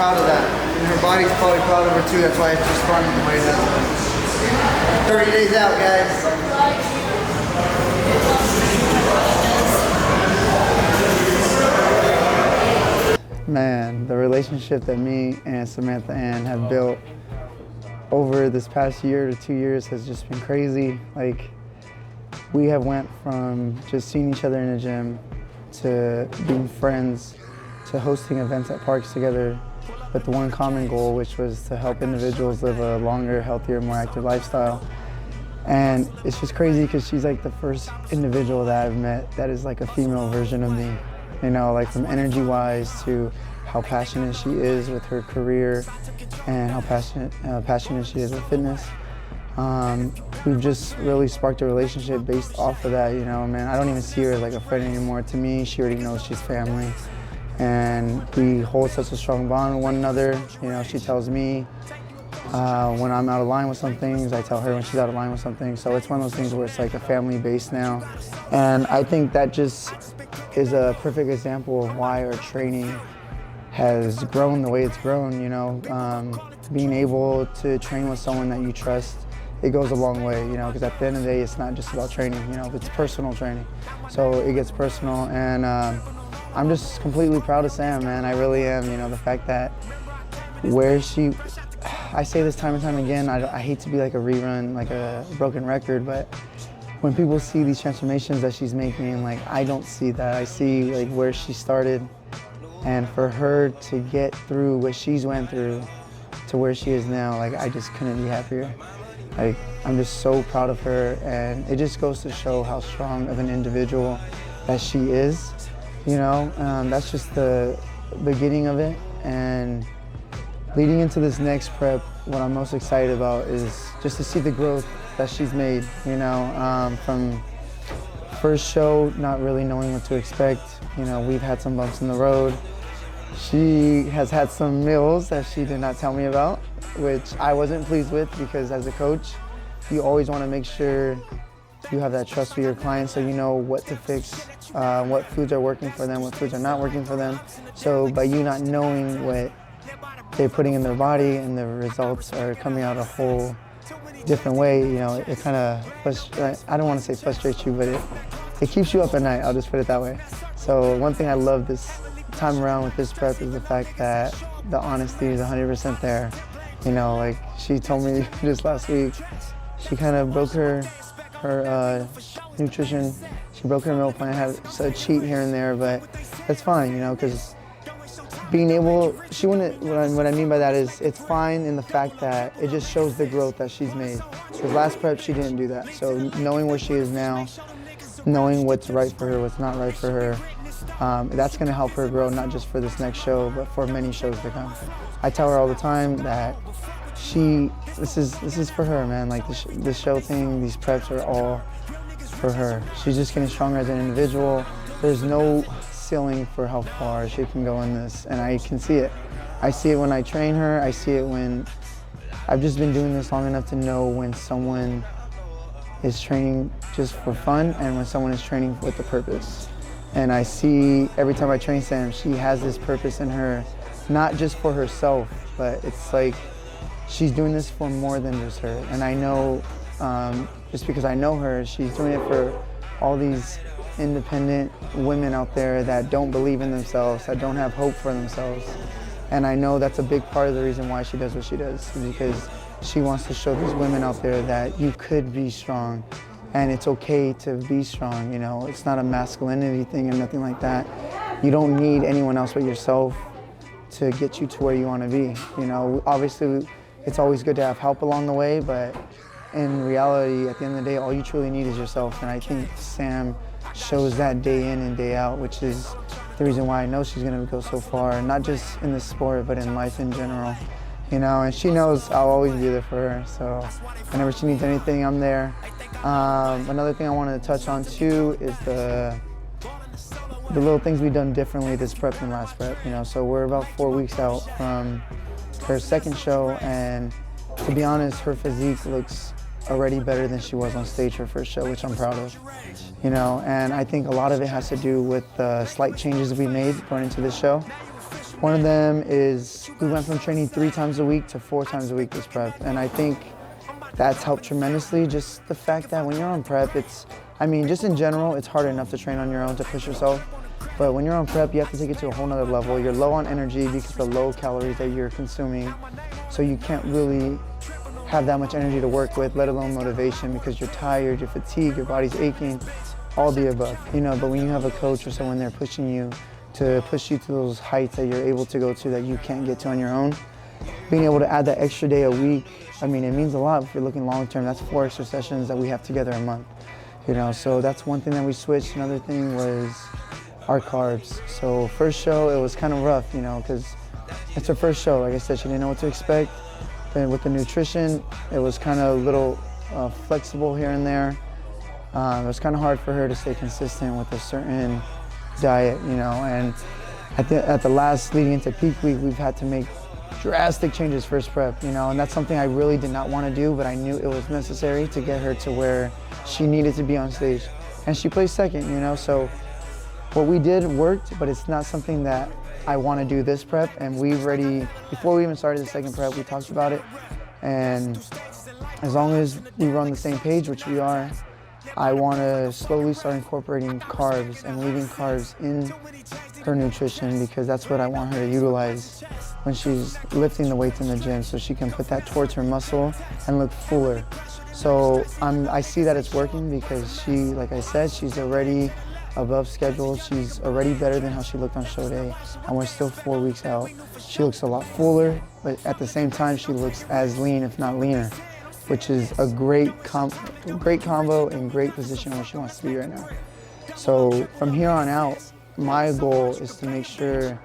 proud of that. And her body's probably proud of her too. That's why it's responding the way it is. 30 days out, guys. Man, the relationship that me and Samantha Ann have built over this past year to 2 years has just been crazy. Like, we have went from just seeing each other in the gym to being friends to hosting events at parks together with the one common goal, which was to help individuals live a longer, healthier, more active lifestyle. And it's just crazy because she's like the first individual that I've met that is like a female version of me. You know, like from energy-wise to how passionate she is with her career and how passionate she is with fitness. We've just really sparked a relationship based off of that, you know, man. I don't even see her as like a friend anymore. To me, she already knows she's family. And we hold such a strong bond with one another. You know, she tells me when I'm out of line with some things, I tell her when she's out of line with something. So it's one of those things where it's like a family base now. And I think that just is a perfect example of why our training has grown the way it's grown, you know. Being able to train with someone that you trust, it goes a long way, you know, because at the end of the day, it's not just about training, you know, it's personal training. So it gets personal, and I'm just completely proud of Sam, man. I really am, you know, the fact that I say this time and time again, I hate to be like a rerun, like a broken record, but when people see these transformations that she's making, like, I don't see that. I see like where she started, and for her to get through what she's went through to where she is now, like, I just couldn't be happier. Like, I'm just so proud of her, and it just goes to show how strong of an individual that she is, you know. That's just the beginning of it, and leading into this next prep, what I'm most excited about is just to see the growth that she's made, you know, from first show, not really knowing what to expect. You know, we've had some bumps in the road. She has had some meals that she did not tell me about, which I wasn't pleased with, because as a coach, you always want to make sure you have that trust with your clients so you know what to fix, what foods are working for them, what foods are not working for them. So by you not knowing what they're putting in their body and the results are coming out a whole different way, you know, it kind of, I don't want to say frustrates you, but it keeps you up at night, I'll just put it that way. So one thing I love this time around with this prep is the fact that the honesty is 100% there. You know, like she told me just last week, she kind of broke her nutrition, she broke her meal plan, had a cheat here and there, but that's fine, you know, because being able, what I mean by that is it's fine in the fact that it just shows the growth that she's made. Because last prep, she didn't do that. So knowing where she is now, knowing what's right for her, what's not right for her, that's gonna help her grow, not just for this next show, but for many shows to come. I tell her all the time that this is for her, man. Like this show thing, these preps are all for her. She's just getting stronger as an individual. There's no ceiling for how far she can go in this, and I can see it. I see it when I train her. I see it when I've just been doing this long enough to know when someone is training just for fun and when someone is training with a purpose. And I see every time I train Sam, she has this purpose in her, not just for herself, but it's like she's doing this for more than just her. And I know, just because I know her, she's doing it for all these independent women out there that don't believe in themselves, that don't have hope for themselves. And I know that's a big part of the reason why she does what she does, because she wants to show these women out there that you could be strong and it's okay to be strong, you know. It's not a masculinity thing or nothing like that. You don't need anyone else but yourself to get you to where you want to be. You know, obviously it's always good to have help along the way, but in reality, at the end of the day, all you truly need is yourself. And I think Sam shows that day in and day out, which is the reason why I know she's gonna go so far, not just in the sport, but in life in general. You know, and she knows I'll always be there for her, so whenever she needs anything, I'm there. Another thing I wanted to touch on too is the little things we've done differently this prep and last prep, you know. So we're about 4 weeks out from her second show, and to be honest, her physique looks already better than she was on stage her first show, which I'm proud of, you know. And I think a lot of it has to do with the slight changes we made going into this show. One of them is we went from training 3 times a week to 4 times a week this prep. And I think that's helped tremendously. Just the fact that when you're on prep, just in general, it's hard enough to train on your own to push yourself. But when you're on prep, you have to take it to a whole nother level. You're low on energy because of the low calories that you're consuming. So you can't really have that much energy to work with, let alone motivation, because you're tired, you're fatigued, your body's aching, all the above. But when you have a coach or someone there pushing you to push you to those heights that you're able to go to that you can't get to on your own, being able to add that extra day a week, it means a lot if you're looking long term. That's 4 extra sessions that we have together a month. So that's one thing that we switched. Another thing was our carbs. So first show, it was kind of rough, because it's her first show. Like I said, she didn't know what to expect. Then with the nutrition, it was kind of a little flexible here and there. It was kind of hard for her to stay consistent with a certain diet, and at the last leading into peak week, we've had to make drastic changes first prep, and that's something I really did not want to do, but I knew it was necessary to get her to where she needed to be on stage. And she placed second, so what we did worked, but it's not something that I want to do this prep. And before we even started the second prep, we talked about it. And as long as we were on the same page, which we are, I want to slowly start incorporating carbs and leaving carbs in her nutrition, because that's what I want her to utilize when she's lifting the weights in the gym, so she can put that towards her muscle and look fuller. So I see that it's working, because she, like I said, she's already above schedule. She's already better than how she looked on show day, and we're still 4 weeks out. She looks a lot fuller, but at the same time, she looks as lean, if not leaner, which is a great combo and great position where she wants to be right now. So from here on out, my goal is to make sure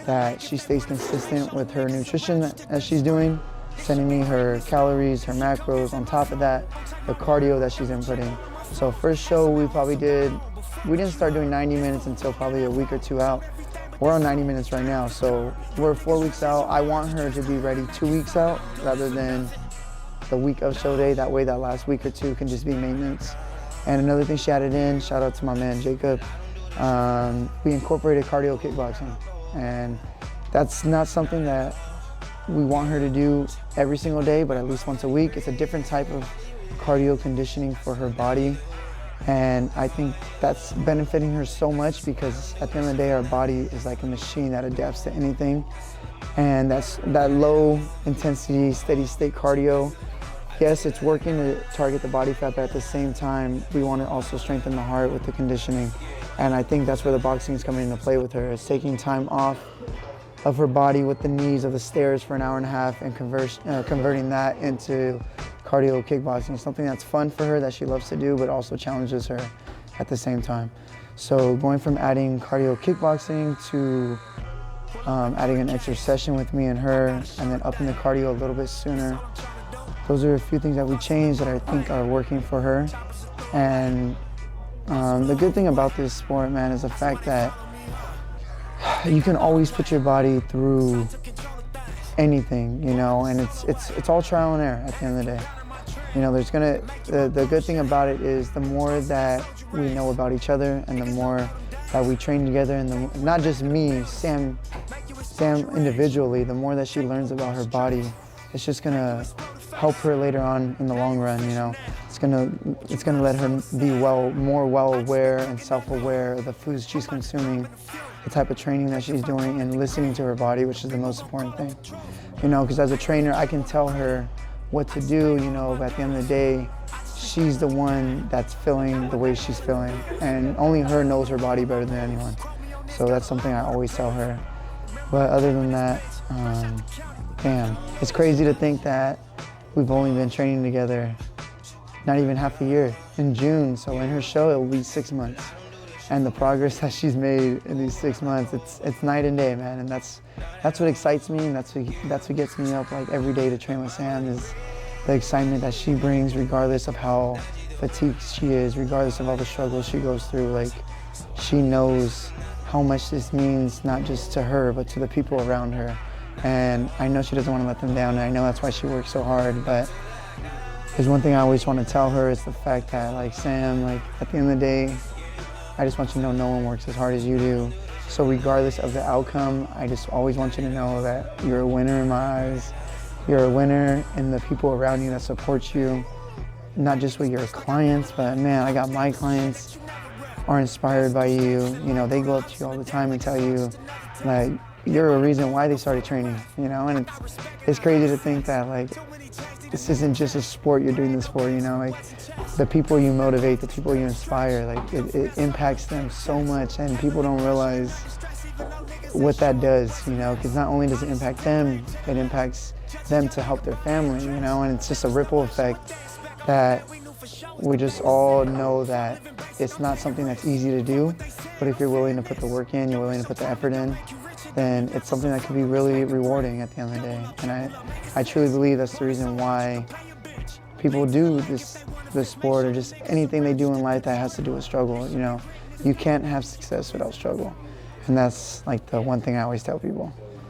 that she stays consistent with her nutrition as she's doing, sending me her calories, her macros. On top of that, the cardio that she's inputting. So first show we didn't start doing 90 minutes until probably a week or 2 out. We're on 90 minutes right now, so we're 4 weeks out. I want her to be ready 2 weeks out rather than the week of show day. That way that last week or 2 can just be maintenance. And another thing she added in, shout out to my man Jacob, we incorporated cardio kickboxing. And that's not something that we want her to do every single day, but at least once a week. It's a different type of cardio conditioning for her body. And I think that's benefiting her so much, because at the end of the day, our body is like a machine that adapts to anything. And that low intensity, steady state cardio, yes, it's working to target the body fat, but at the same time, we want to also strengthen the heart with the conditioning. And I think that's where the boxing is coming into play with her. It's taking time off of her body with the knees of the stairs for an hour and a half and converting that into cardio kickboxing, something that's fun for her, that she loves to do, but also challenges her at the same time. So going from adding cardio kickboxing to adding an extra session with me and her, and then upping the cardio a little bit sooner. Those are a few things that we changed that I think are working for her. And the good thing about this sport, man, is the fact that you can always put your body through anything, and it's all trial and error at the end of the day. The good thing about it is the more that we know about each other and the more that we train together, and not just me, Sam individually, the more that she learns about her body, it's just gonna help her later on in the long run. It's gonna let her be more well aware and self-aware of the foods she's consuming, the type of training that she's doing, and listening to her body, which is the most important thing. Because as a trainer, I can tell her what to do, but at the end of the day, she's the one that's feeling the way she's feeling, and only her knows her body better than anyone. So that's something I always tell her. But other than that, damn, it's crazy to think that we've only been training together not even half a year. In June, so in her show, it will be 6 months. And the progress that she's made in these 6 months, it's night and day, man. And that's what excites me, and that's what gets me up like every day to train with Sam, is the excitement that she brings, regardless of how fatigued she is, regardless of all the struggles she goes through. Like, she knows how much this means, not just to her, but to the people around her. And I know she doesn't want to let them down, and I know that's why she works so hard. But there's one thing I always want to tell her, is the fact that, like, Sam, like, at the end of the day, I just want you to know no one works as hard as you do. So regardless of the outcome, I just always want you to know that you're a winner in my eyes. You're a winner in the people around you that support you, not just with your clients, but man, I got my clients are inspired by you. You know, they go up to you all the time and tell you like you're a reason why they started training, you know, and it's crazy to think that like this isn't just a sport you're doing this for, you know, like the people you motivate, the people you inspire, like it impacts them so much, and people don't realize what that does, you know, because not only does it impact them, it impacts them to help their family, you know, and it's just a ripple effect that we just all know that it's not something that's easy to do, but if you're willing to put the work in, you're willing to put the effort in, then it's something that can be really rewarding at the end of the day. And I truly believe that's the reason why people do this sport, or just anything they do in life that has to do with struggle. You know, you can't have success without struggle. And that's like the one thing I always tell people.